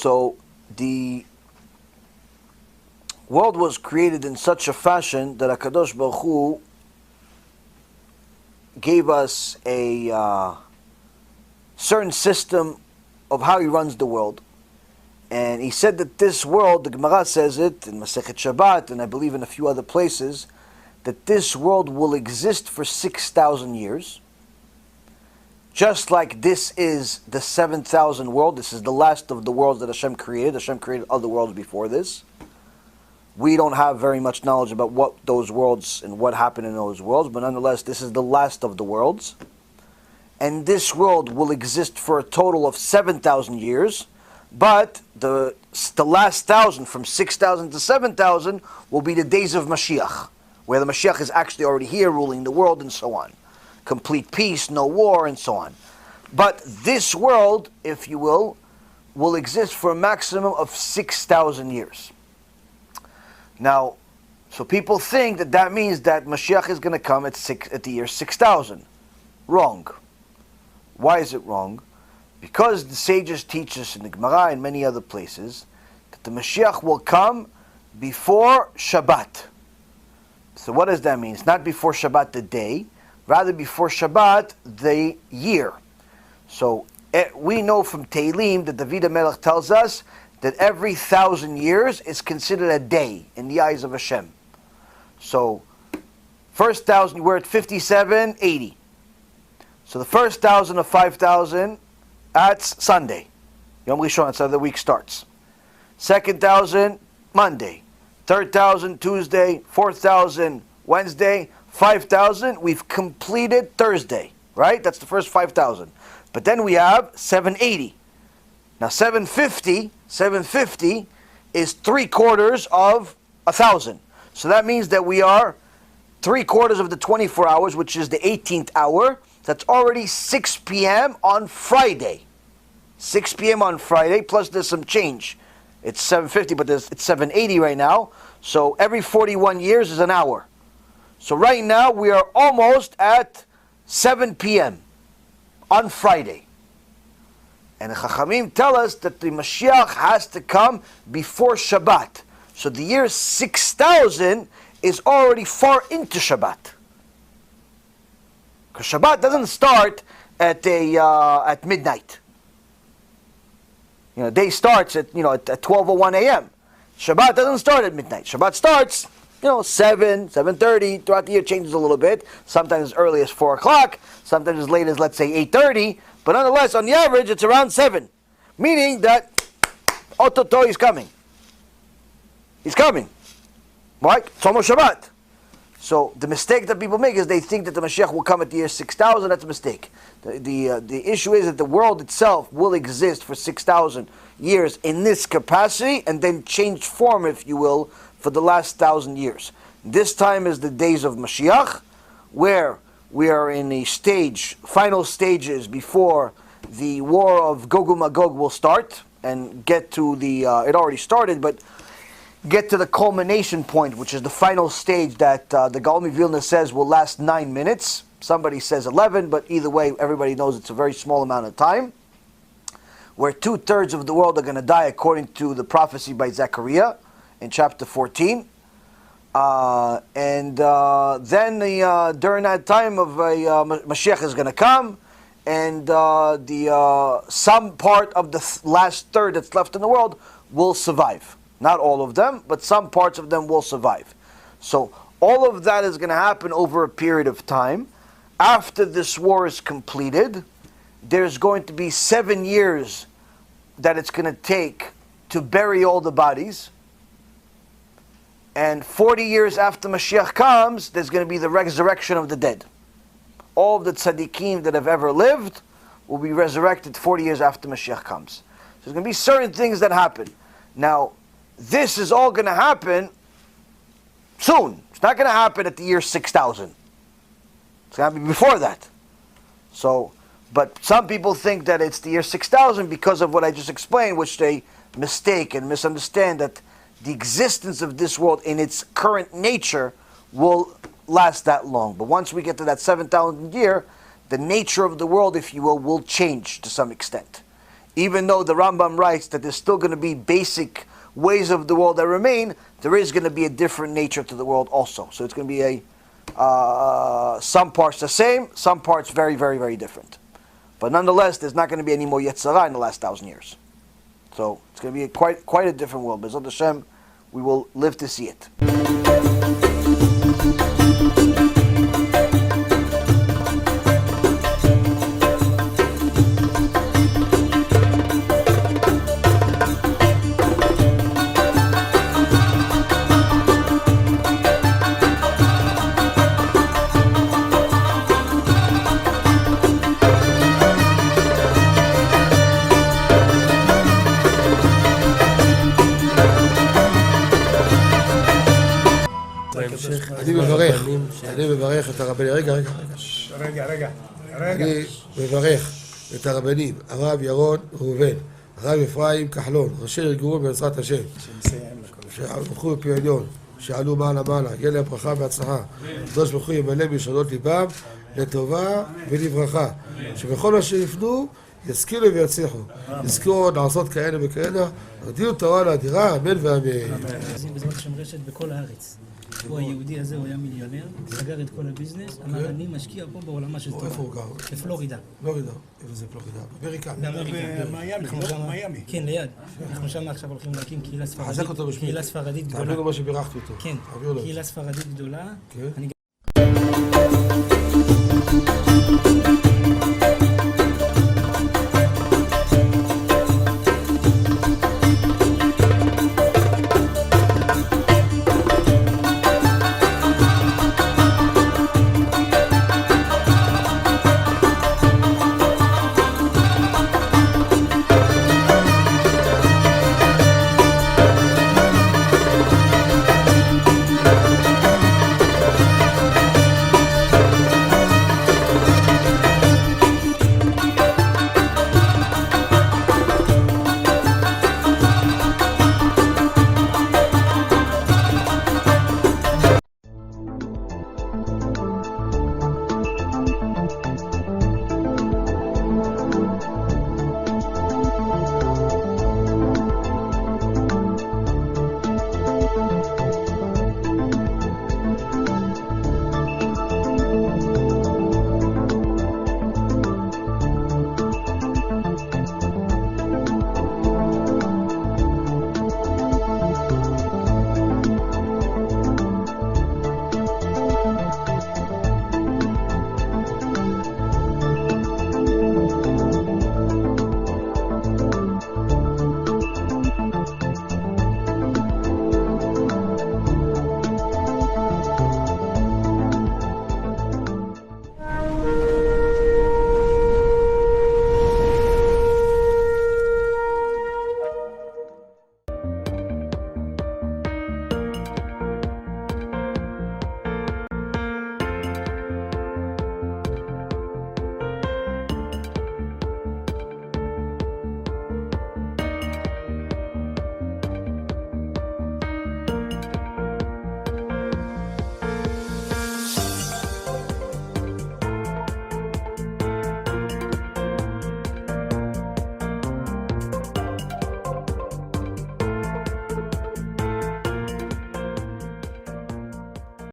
So the world was created in such a fashion that HaKadosh Baruch Hu gave us a certain system of how He runs the world. And He said that this world, the Gemara says it in Masechet Shabbat, and I believe in a few other places, that this world will exist for 6,000 years. Just like this is the 7,000 world, this is the last of the worlds that Hashem created. Hashem created other worlds before this. We don't have very much knowledge about what those worlds and what happened in those worlds, but nonetheless, this is the last of the worlds. And this world will exist for a total of 7,000 years, but the last 1,000, from 6,000 to 7,000, will be the days of Mashiach, where the Mashiach is actually already here ruling the world and so on. Complete peace, no war, and so on. But this world, if you will exist for a maximum of 6,000 years. Now, so people think that that means that Mashiach is going to come at the year 6,000. Wrong. Why is it wrong? Because the sages teach us in the Gemara and many other places that the Mashiach will come before Shabbat. So what does that mean? It's not before Shabbat the day, rather before Shabbat the year. So we know from Tehillim that David HaMelech tells us that every 1,000 years is considered a day in the eyes of Hashem. So, first 1,000, we're at 5780. So the first 1,000 of 5,000, that's Sunday. Yom Rishon, that's how the week starts. Second 1,000, Monday. Third 1,000, Tuesday. 4,000, Wednesday. 5,000, we've completed Thursday. Right? That's the first 5,000. But then we have 780. Now 750 is 3/4 of 1,000. So that means that we are 3/4 of the 24 hours, which is the 18th hour. That's already 6 p.m. on Friday. 6 p.m. on Friday, plus there's some change. It's 750, but it's 780 right now. So every 41 years is an hour. So right now we are almost at 7 p.m. on Friday. And the Chachamim tell us that the Mashiach has to come before Shabbat. So the year 6,000 is already far into Shabbat. Because Shabbat doesn't start at midnight. Day starts at 12:01 a.m. Shabbat doesn't start at midnight. Shabbat starts 7, 7:30. Throughout the year it changes a little bit. Sometimes as early as 4 o'clock. Sometimes as late as, let's say, 8:30. But nonetheless, on the average, it's around 7. Meaning that Ototo is coming. He's coming. Right? It's almost Shabbat. So the mistake that people make is they think that the Mashiach will come at the year 6,000. That's a mistake. The issue is that the world itself will exist for 6,000 years in this capacity and then change form, if you will, for the last 1,000 years. This time is the days of Mashiach, where we are in the final stages before the war of Gog and Magog will start and get to it already started, but get to the culmination point, which is the final stage that the Gaon Vilna says will last 9 minutes. Somebody says 11, but either way, everybody knows it's a very small amount of time, where 2/3 of the world are going to die according to the prophecy by Zechariah in chapter 14. Then during that time of Mashiach is going to come, and some part of the last third that's left in the world will survive. Not all of them, but some parts of them will survive. So all of that is going to happen over a period of time. After this war is completed, there's going to be 7 years that it's going to take to bury all the bodies. And 40 years after Mashiach comes, there's going to be the resurrection of the dead. All of the tzaddikim that have ever lived will be resurrected 40 years after Mashiach comes. So there's going to be certain things that happen. Now, this is all going to happen soon. It's not going to happen at the year 6,000. It's going to be before that. So, but some people think that it's the year 6,000 because of what I just explained, which they mistake and misunderstand, that the existence of this world in its current nature will last that long. But once we get to that 7,000 year, the nature of the world, if you will change to some extent. even though the Rambam writes that there's still going to be basic ways of the world that remain, there is going to be a different nature to the world also. So it's going to be some parts the same, some parts very, very, very different. But nonetheless, there's not going to be any more Yetzirah in the last 1,000 years. So it's going to be quite a different world. B'ezrat Hashem, we will live to see it. אני מברך את הרבנים, אני מברך את הרבנים, הרב ירון ראובן, הרב אפרים כחלון, ראשי ארגון בעזרת השם, שהלכו בפי עליון, שעלו מעלה, יהיה להם ברכה והצלחה, הקדוש ברוך הוא ימלא בישועות ליבם לטובה ולברכה, שבכל מה שיפנו ישכילו ויצליחו, יזכו לעשות כאלה וכאלה, הודיעו תורה לאדירה, אמן ואמן. בעזרת השם רשת בכל הארץ. הוא היהודי הזה, הוא היה מיליונר, סגר את כל הביזנס, אמר אני משקיע פה בעולמה של תורה. איפה הוא גר? בפלורידה. פלורידה, איפה זה פלורידה? באמריקה. במיימי. כן, ליד. אנחנו שם עכשיו הולכים להקים קהילה ספרדית גדולה. תעבירו מה שבירכתי אותו. כן, קהילה ספרדית גדולה.